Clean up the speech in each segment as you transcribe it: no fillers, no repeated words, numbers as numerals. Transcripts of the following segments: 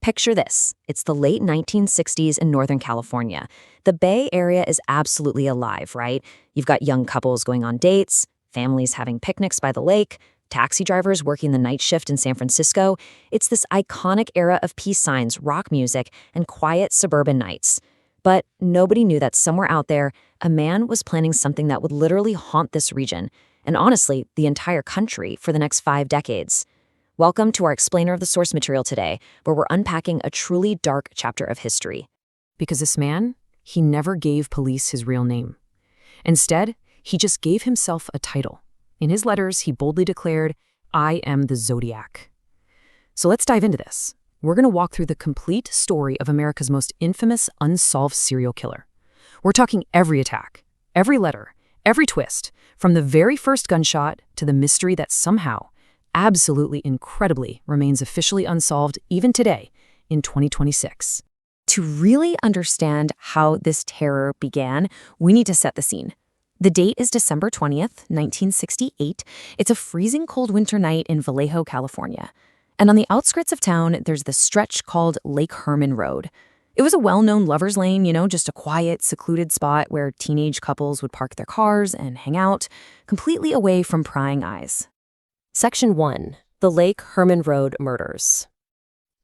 Picture this. It's the late 1960s in Northern California. The Bay Area is absolutely alive, right? You've got young couples going on dates, families having picnics by the lake, taxi drivers working the night shift in San Francisco. It's this iconic era of peace signs, rock music, and quiet suburban nights. But nobody knew that somewhere out there, a man was planning something that would literally haunt this region, and honestly, the entire country, for the next 5 decades. Welcome to our explainer of the source material today, where we're unpacking a truly dark chapter of history. Because this man, he never gave police his real name. Instead, he just gave himself a title. In his letters, he boldly declared, "I am the Zodiac." So let's dive into this. We're going to walk through the complete story of America's most infamous unsolved serial killer. We're talking every attack, every letter, every twist, from the very first gunshot to the mystery that somehow, absolutely incredibly, remains officially unsolved even today in 2026. To really understand how this terror began, we need to set the scene. The date is December 20th, 1968. It's a freezing cold winter night in Vallejo, California. And on the outskirts of town, there's this stretch called Lake Herman Road. It was a well-known lover's lane, just a quiet, secluded spot where teenage couples would park their cars and hang out, completely away from prying eyes. Section 1. The Lake Herman Road Murders.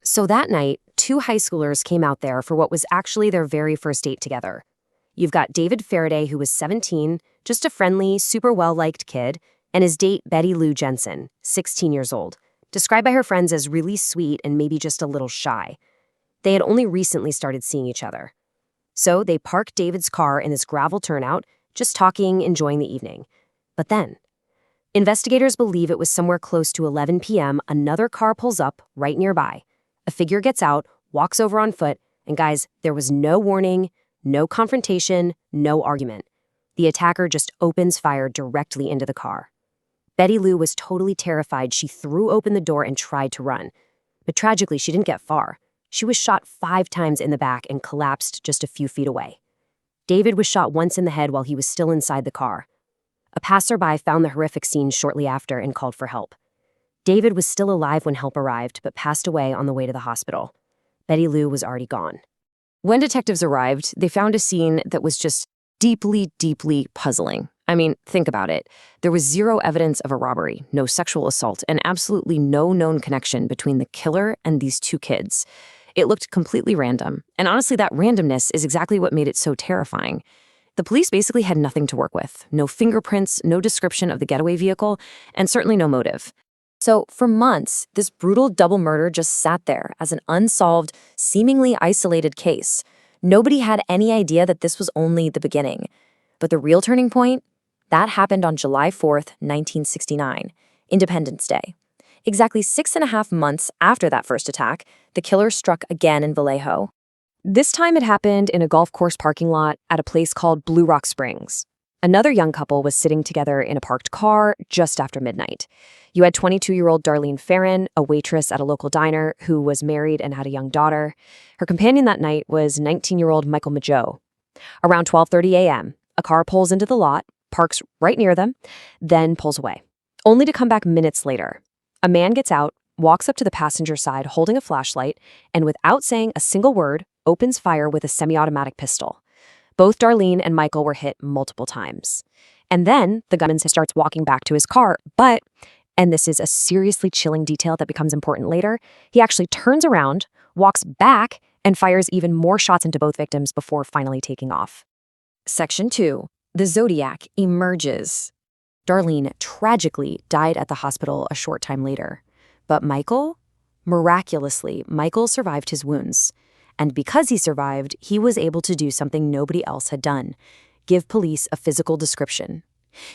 So that night, 2 high schoolers came out there for what was actually their very first date together. You've got David Faraday, who was 17, just a friendly, super well-liked kid, and his date, Betty Lou Jensen, 16 years old, described by her friends as really sweet and maybe just a little shy. They had only recently started seeing each other. So they parked David's car in this gravel turnout, just talking, enjoying the evening. But then, investigators believe it was somewhere close to 11 p.m., another car pulls up right nearby. A figure gets out, walks over on foot, and guys, there was no warning, no confrontation, no argument. The attacker just opens fire directly into the car. Betty Lou was totally terrified. She threw open the door and tried to run. But tragically, she didn't get far. She was shot 5 times in the back and collapsed just a few feet away. David was shot once in the head while he was still inside the car. A passerby found the horrific scene shortly after and called for help. David was still alive when help arrived, but passed away on the way to the hospital. Betty Lou was already gone. When detectives arrived, they found a scene that was just deeply, deeply puzzling. I mean, think about it. There was 0 evidence of a robbery, no sexual assault, and absolutely no known connection between the killer and these 2 kids. It looked completely random, and honestly, that randomness is exactly what made it so terrifying. The police basically had nothing to work with. No fingerprints, no description of the getaway vehicle, and certainly no motive. So for months, this brutal double murder just sat there as an unsolved, seemingly isolated case. Nobody had any idea that this was only the beginning. But the real turning point? That happened on July 4th, 1969, Independence Day. Exactly 6.5 months after that first attack, the killer struck again in Vallejo. This time it happened in a golf course parking lot at a place called Blue Rock Springs. Another young couple was sitting together in a parked car just after midnight. You had 22-year-old Darlene Farron, a waitress at a local diner who was married and had a young daughter. Her companion that night was 19-year-old Michael Mageau. Around 12:30 a.m., a car pulls into the lot, parks right near them, then pulls away, only to come back minutes later. A man gets out, walks up to the passenger side holding a flashlight, and without saying a single word, opens fire with a semi-automatic pistol. Both Darlene and Michael were hit multiple times. And then the gunman starts walking back to his car, but, and this is a seriously chilling detail that becomes important later, he actually turns around, walks back, and fires even more shots into both victims before finally taking off. Section 2. The Zodiac emerges. Darlene tragically died at the hospital a short time later. But Michael? Miraculously, Michael survived his wounds. And because he survived, he was able to do something nobody else had done: give police a physical description.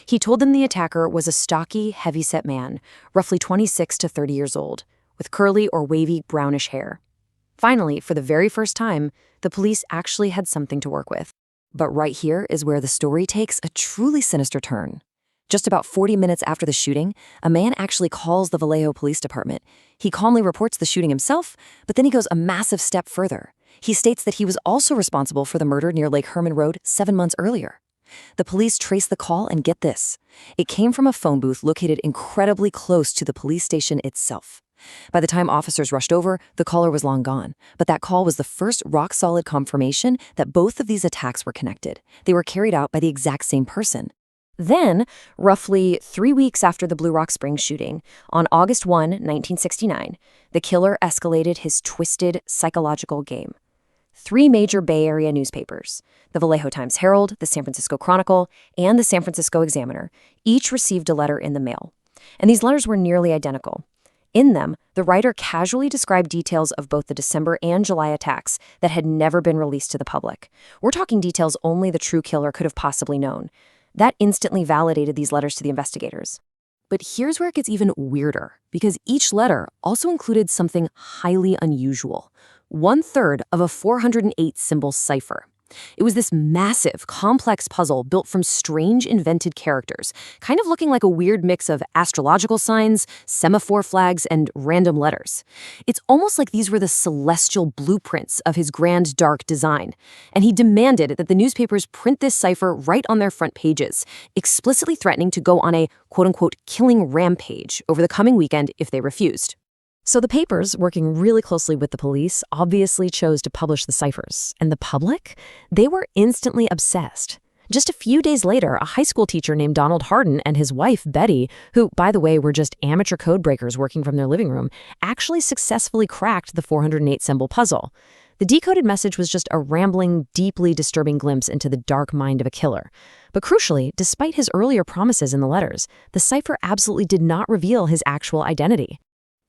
He told them the attacker was a stocky, heavy-set man, roughly 26 to 30 years old, with curly or wavy brownish hair. Finally, for the very first time, the police actually had something to work with. But right here is where the story takes a truly sinister turn. Just about 40 minutes after the shooting, a man actually calls the Vallejo Police Department. He calmly reports the shooting himself, but then he goes a massive step further. He states that he was also responsible for the murder near Lake Herman Road 7 months earlier. The police trace the call, and get this. It came from a phone booth located incredibly close to the police station itself. By the time officers rushed over, the caller was long gone. But that call was the first rock-solid confirmation that both of these attacks were connected. They were carried out by the exact same person. Then, roughly 3 weeks after the Blue Rock Springs shooting, on August 1, 1969, the killer escalated his twisted psychological game. 3 major Bay Area newspapers, the Vallejo Times-Herald, the San Francisco Chronicle, and the San Francisco Examiner, each received a letter in the mail. And these letters were nearly identical. In them, the writer casually described details of both the December and July attacks that had never been released to the public. We're talking details only the true killer could have possibly known. That instantly validated these letters to the investigators. But here's where it gets even weirder, because each letter also included something highly unusual: 1/3 of a 408-symbol cipher. It was this massive, complex puzzle built from strange invented characters, kind of looking like a weird mix of astrological signs, semaphore flags, and random letters. It's almost like these were the celestial blueprints of his grand dark design. And he demanded that the newspapers print this cipher right on their front pages, explicitly threatening to go on a quote-unquote killing rampage over the coming weekend if they refused. So the papers, working really closely with the police, obviously chose to publish the ciphers. And the public? They were instantly obsessed. Just a few days later, a high school teacher named Donald Hardin and his wife, Betty, who, by the way, were just amateur code breakers working from their living room, actually successfully cracked the 408-symbol puzzle. The decoded message was just a rambling, deeply disturbing glimpse into the dark mind of a killer. But crucially, despite his earlier promises in the letters, the cipher absolutely did not reveal his actual identity.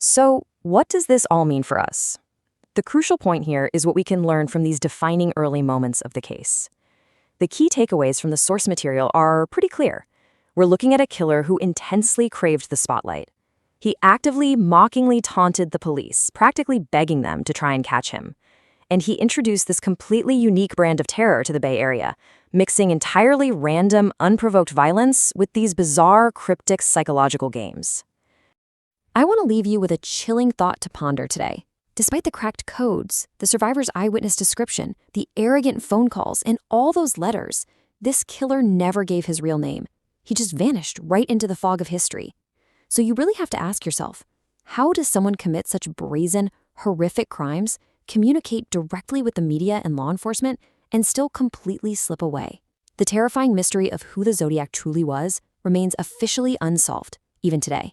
So, what does this all mean for us? The crucial point here is what we can learn from these defining early moments of the case. The key takeaways from the source material are pretty clear. We're looking at a killer who intensely craved the spotlight. He actively, mockingly taunted the police, practically begging them to try and catch him. And he introduced this completely unique brand of terror to the Bay Area, mixing entirely random, unprovoked violence with these bizarre, cryptic psychological games. I want to leave you with a chilling thought to ponder today. Despite the cracked codes, the survivor's eyewitness description, the arrogant phone calls, and all those letters, this killer never gave his real name. He just vanished right into the fog of history. So you really have to ask yourself, how does someone commit such brazen, horrific crimes, communicate directly with the media and law enforcement, and still completely slip away? The terrifying mystery of who the Zodiac truly was remains officially unsolved, even today.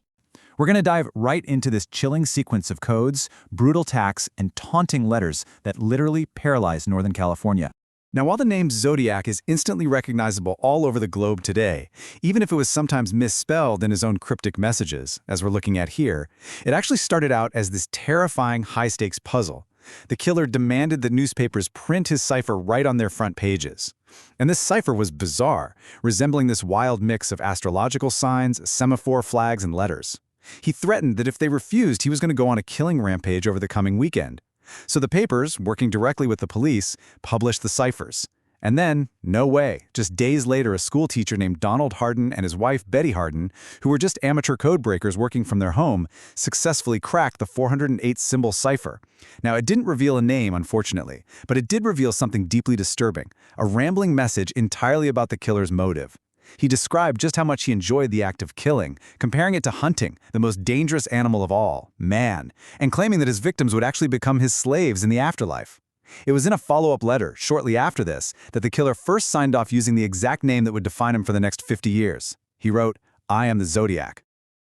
We're going to dive right into this chilling sequence of codes, brutal attacks, and taunting letters that literally paralyzed Northern California. Now, while the name Zodiac is instantly recognizable all over the globe today, even if it was sometimes misspelled in his own cryptic messages, as we're looking at here, it actually started out as this terrifying high-stakes puzzle. The killer demanded that newspapers print his cipher right on their front pages. And this cipher was bizarre, resembling this wild mix of astrological signs, semaphore flags, and letters. He threatened that if they refused, he was going to go on a killing rampage over the coming weekend. So the papers, working directly with the police, published the ciphers. And then, no way, just days later, a school teacher named Donald Hardin and his wife Betty Hardin, who were just amateur code breakers working from their home, successfully cracked the 408-symbol cipher. Now, it didn't reveal a name, unfortunately, but it did reveal something deeply disturbing, a rambling message entirely about the killer's motive. He described just how much he enjoyed the act of killing, comparing it to hunting, the most dangerous animal of all, man, and claiming that his victims would actually become his slaves in the afterlife. It was in a follow-up letter, shortly after this, that the killer first signed off using the exact name that would define him for the next 50 years. He wrote, "I am the Zodiac."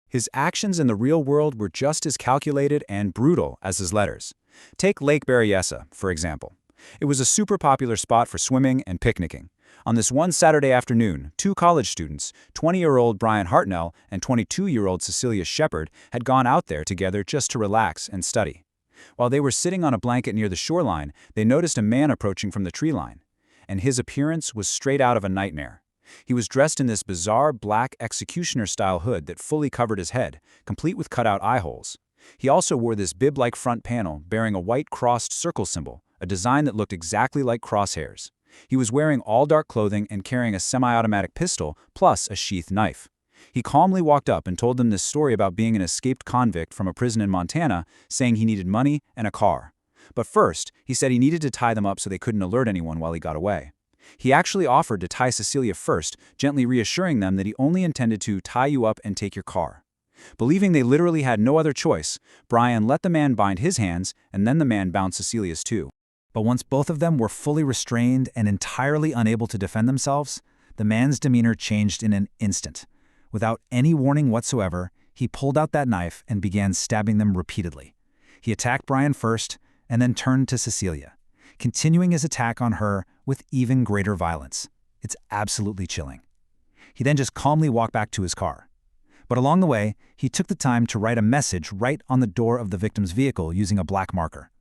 His actions in the real world were just as calculated and brutal as his letters. Take Lake Berryessa, for example. It was a super popular spot for swimming and picnicking. On this one Saturday afternoon, 2 college students, 20-year-old Brian Hartnell and 22-year-old Cecilia Shepard, had gone out there together just to relax and study. While they were sitting on a blanket near the shoreline, they noticed a man approaching from the tree line. And his appearance was straight out of a nightmare. He was dressed in this bizarre black executioner-style hood that fully covered his head, complete with cutout eye holes. He also wore this bib-like front panel bearing a white crossed circle symbol, a design that looked exactly like crosshairs. He was wearing all dark clothing and carrying a semi-automatic pistol, plus a sheath knife. He calmly walked up and told them this story about being an escaped convict from a prison in Montana, saying he needed money and a car. But first, he said he needed to tie them up so they couldn't alert anyone while he got away. He actually offered to tie Cecilia first, gently reassuring them that he only intended to tie you up and take your car. Believing they literally had no other choice, Brian let the man bind his hands, and then the man bound Cecilia's too. But once both of them were fully restrained and entirely unable to defend themselves, the man's demeanor changed in an instant. Without any warning whatsoever, he pulled out that knife and began stabbing them repeatedly. He attacked Brian first, and then turned to Cecilia, continuing his attack on her with even greater violence. It's absolutely chilling. He then just calmly walked back to his car. But along the way, he took the time to write a message right on the door of the victim's vehicle using a black marker.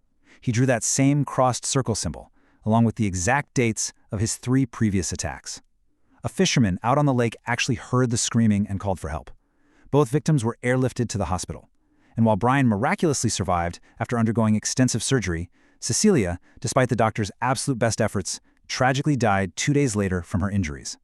He drew that same crossed circle symbol, along with the exact dates of his 3 previous attacks. A fisherman out on the lake actually heard the screaming and called for help. Both victims were airlifted to the hospital. And while Brian miraculously survived after undergoing extensive surgery, Cecilia, despite the doctor's absolute best efforts, tragically died 2 days later from her injuries.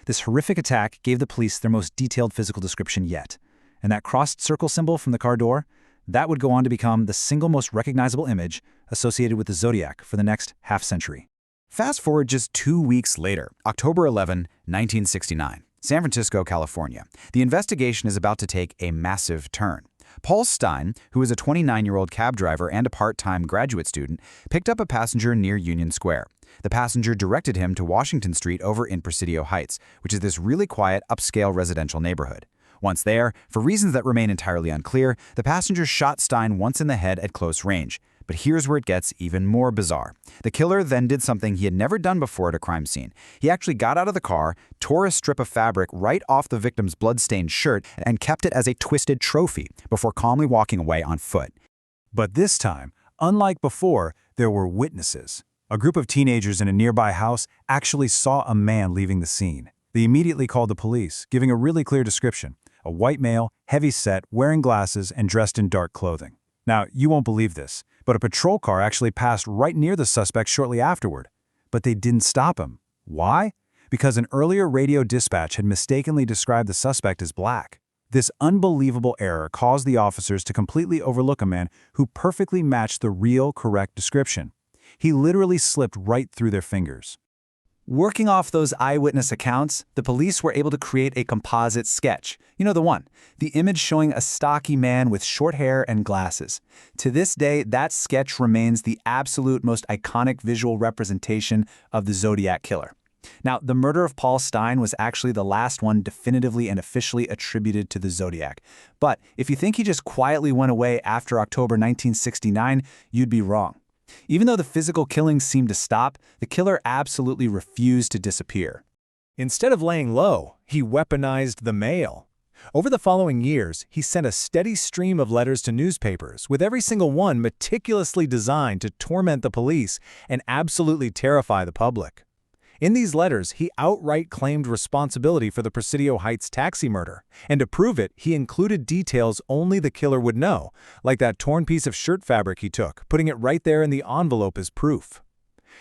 This horrific attack gave the police their most detailed physical description yet. And that crossed circle symbol from the car door, that would go on to become the single most recognizable image associated with the Zodiac for the next half-century. Fast forward just 2 weeks later, October 11, 1969, San Francisco, California. The investigation is about to take a massive turn. Paul Stein, who is a 29-year-old cab driver and a part-time graduate student, picked up a passenger near Union Square. The passenger directed him to Washington Street over in Presidio Heights, which is this really quiet, upscale residential neighborhood. Once there, for reasons that remain entirely unclear, the passenger shot Stein once in the head at close range. But here's where it gets even more bizarre. The killer then did something he had never done before at a crime scene. He actually got out of the car, tore a strip of fabric right off the victim's blood-stained shirt, and kept it as a twisted trophy before calmly walking away on foot. But this time, unlike before, there were witnesses. A group of teenagers in a nearby house actually saw a man leaving the scene. They immediately called the police, giving a really clear description. A white male, heavy-set, wearing glasses, and dressed in dark clothing. Now, you won't believe this, but a patrol car actually passed right near the suspect shortly afterward. But they didn't stop him. Why? Because an earlier radio dispatch had mistakenly described the suspect as black. This unbelievable error caused the officers to completely overlook a man who perfectly matched the real, correct description. He literally slipped right through their fingers. Working off those eyewitness accounts, the police were able to create a composite sketch. You know the one, the image showing a stocky man with short hair and glasses. To this day, that sketch remains the absolute most iconic visual representation of the Zodiac killer. Now, the murder of Paul Stein was actually the last one definitively and officially attributed to the Zodiac. But if you think he just quietly went away after October 1969, you'd be wrong. Even though the physical killings seemed to stop, the killer absolutely refused to disappear. Instead of laying low, he weaponized the mail. Over the following years, he sent a steady stream of letters to newspapers, with every single one meticulously designed to torment the police and absolutely terrify the public. In these letters, he outright claimed responsibility for the Presidio Heights taxi murder, and to prove it, he included details only the killer would know, like that torn piece of shirt fabric he took, putting it right there in the envelope as proof.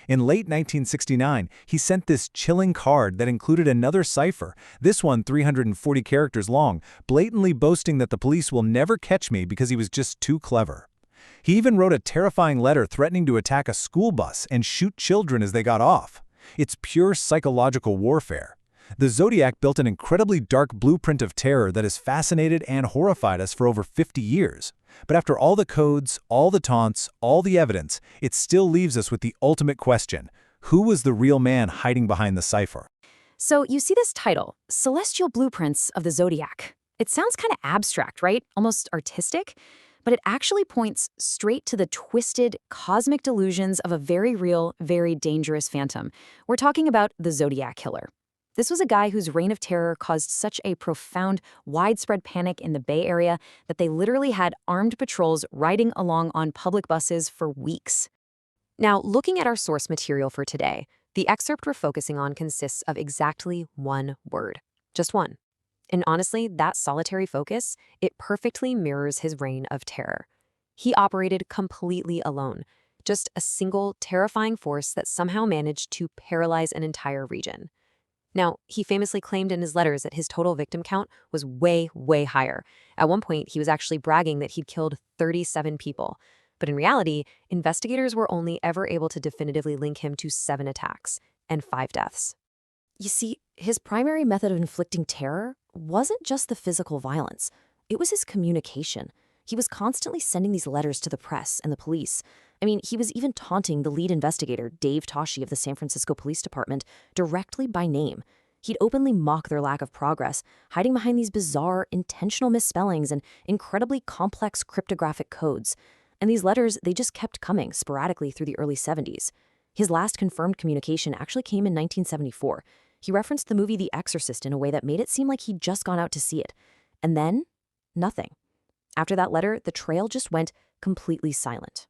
In late 1969, he sent this chilling card that included another cipher, this one 340 characters long, blatantly boasting that the police will never catch me because he was just too clever. He even wrote a terrifying letter threatening to attack a school bus and shoot children as they got off. It's pure psychological warfare. The Zodiac built an incredibly dark blueprint of terror that has fascinated and horrified us for over 50 years. But after all the codes, all the taunts, all the evidence, it still leaves us with the ultimate question. Who was the real man hiding behind the cipher? So you see this title, Celestial Blueprints of the Zodiac. It sounds kind of abstract, right? Almost artistic. But it actually points straight to the twisted, cosmic delusions of a very real, very dangerous phantom. We're talking about the Zodiac Killer. This was a guy whose reign of terror caused such a profound, widespread panic in the Bay Area that they literally had armed patrols riding along on public buses for weeks. Now, looking at our source material for today, the excerpt we're focusing on consists of exactly one word. Just one. And honestly, that solitary focus, it perfectly mirrors his reign of terror. He operated completely alone, just a single terrifying force that somehow managed to paralyze an entire region. Now, he famously claimed in his letters that his total victim count was way, way higher. At one point, he was actually bragging that he'd killed 37 people. But in reality, investigators were only ever able to definitively link him to 7 attacks and 5 deaths. You see, his primary method of inflicting terror wasn't just the physical violence. it was his communication. He was constantly sending these letters to the press and the police. I mean, he was even taunting the lead investigator, Dave Toschi of the San Francisco Police Department, directly by name. He'd openly mock their lack of progress, hiding behind these bizarre, intentional misspellings and incredibly complex cryptographic codes. And these letters, they just kept coming sporadically through the early 70s. His last confirmed communication actually came in 1974. He referenced the movie The Exorcist in a way that made it seem like he'd just gone out to see it. And then, nothing. After that letter, the trail just went completely silent.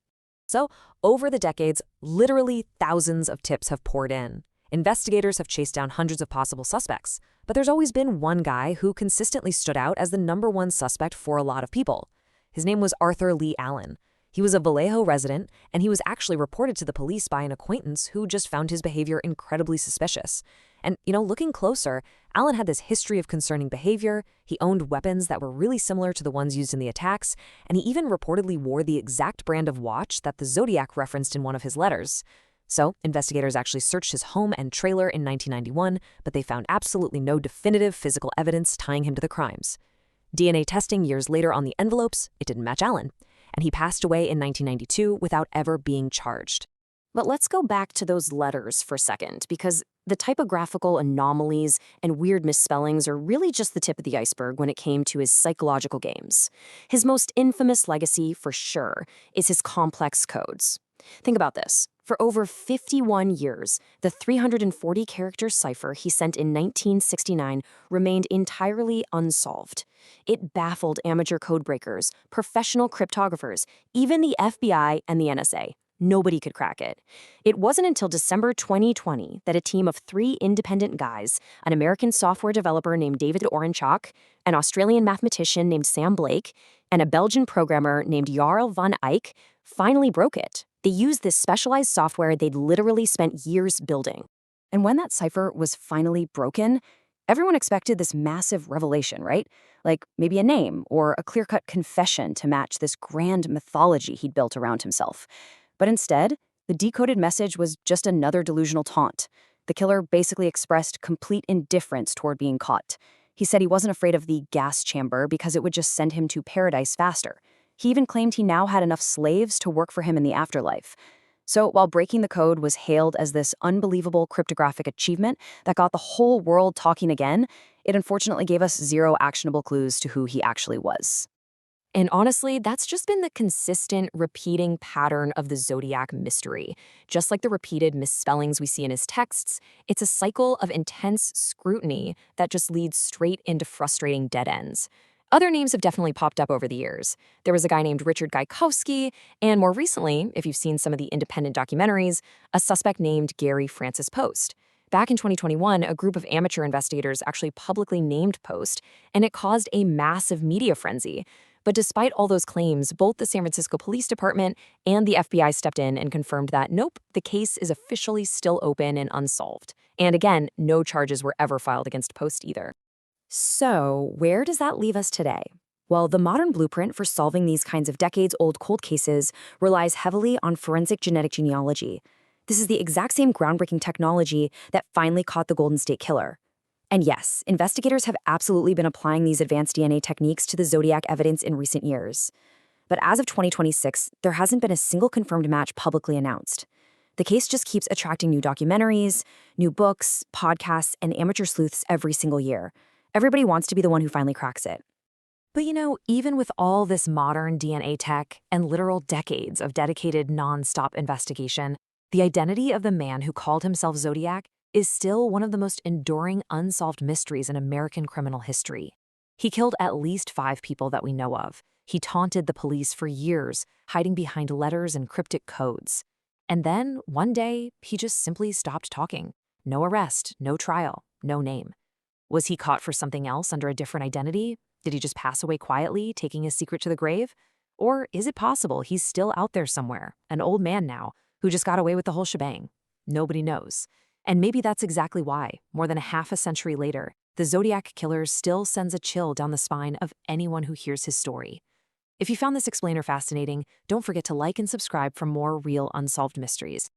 So, over the decades, literally thousands of tips have poured in. Investigators have chased down hundreds of possible suspects, but there's always been one guy who consistently stood out as the #1 suspect for a lot of people. His name was Arthur Lee Allen. He was a Vallejo resident, and he was actually reported to the police by an acquaintance who just found his behavior incredibly suspicious. And, looking closer, Allen had this history of concerning behavior, he owned weapons that were really similar to the ones used in the attacks, and he even reportedly wore the exact brand of watch that the Zodiac referenced in one of his letters. So, investigators actually searched his home and trailer in 1991, but they found absolutely no definitive physical evidence tying him to the crimes. DNA testing years later on the envelopes, it didn't match Allen, and he passed away in 1992 without ever being charged. But let's go back to those letters for a second, because the typographical anomalies and weird misspellings are really just the tip of the iceberg when it came to his psychological games. His most infamous legacy, for sure, is his complex codes. Think about this. For over 51 years, the 340-character cipher he sent in 1969 remained entirely unsolved. It baffled amateur codebreakers, professional cryptographers, even the FBI and the NSA. Nobody could crack it. It wasn't until December 2020 that a team of 3 independent guys, an American software developer named David Orenchak, an Australian mathematician named Sam Blake, and a Belgian programmer named Jarl van Eyck, finally broke it. They used this specialized software they'd literally spent years building. And when that cipher was finally broken, everyone expected this massive revelation, right? Like maybe a name or a clear-cut confession to match this grand mythology he'd built around himself. But instead, the decoded message was just another delusional taunt. The killer basically expressed complete indifference toward being caught. He said he wasn't afraid of the gas chamber because it would just send him to paradise faster. He even claimed he now had enough slaves to work for him in the afterlife. So while breaking the code was hailed as this unbelievable cryptographic achievement that got the whole world talking again, it unfortunately gave us 0 actionable clues to who he actually was. And honestly, that's just been the consistent, repeating pattern of the Zodiac mystery. Just like the repeated misspellings we see in his texts, it's a cycle of intense scrutiny that just leads straight into frustrating dead ends. Other names have definitely popped up over the years. There was a guy named Richard Gaikowski, and more recently, if you've seen some of the independent documentaries, a suspect named Gary Francis Post. Back in 2021, a group of amateur investigators actually publicly named Post, and it caused a massive media frenzy. But despite all those claims, both the San Francisco Police Department and the FBI stepped in and confirmed that, nope, the case is officially still open and unsolved. And again, no charges were ever filed against Post either. So, where does that leave us today? Well, the modern blueprint for solving these kinds of decades-old cold cases relies heavily on forensic genetic genealogy. This is the exact same groundbreaking technology that finally caught the Golden State Killer. And yes, investigators have absolutely been applying these advanced DNA techniques to the Zodiac evidence in recent years. But as of 2026, there hasn't been a single confirmed match publicly announced. The case just keeps attracting new documentaries, new books, podcasts, and amateur sleuths every single year. Everybody wants to be the one who finally cracks it. But even with all this modern DNA tech and literal decades of dedicated non-stop investigation, the identity of the man who called himself Zodiac is still one of the most enduring unsolved mysteries in American criminal history. He killed at least 5 people that we know of. He taunted the police for years, hiding behind letters and cryptic codes. And then, one day, he just simply stopped talking. No arrest, no trial, no name. Was he caught for something else under a different identity? Did he just pass away quietly, taking his secret to the grave? Or is it possible he's still out there somewhere, an old man now, who just got away with the whole shebang? Nobody knows. And maybe that's exactly why, more than a half a century later, the Zodiac Killer still sends a chill down the spine of anyone who hears his story. If you found this explainer fascinating, don't forget to like and subscribe for more real unsolved mysteries.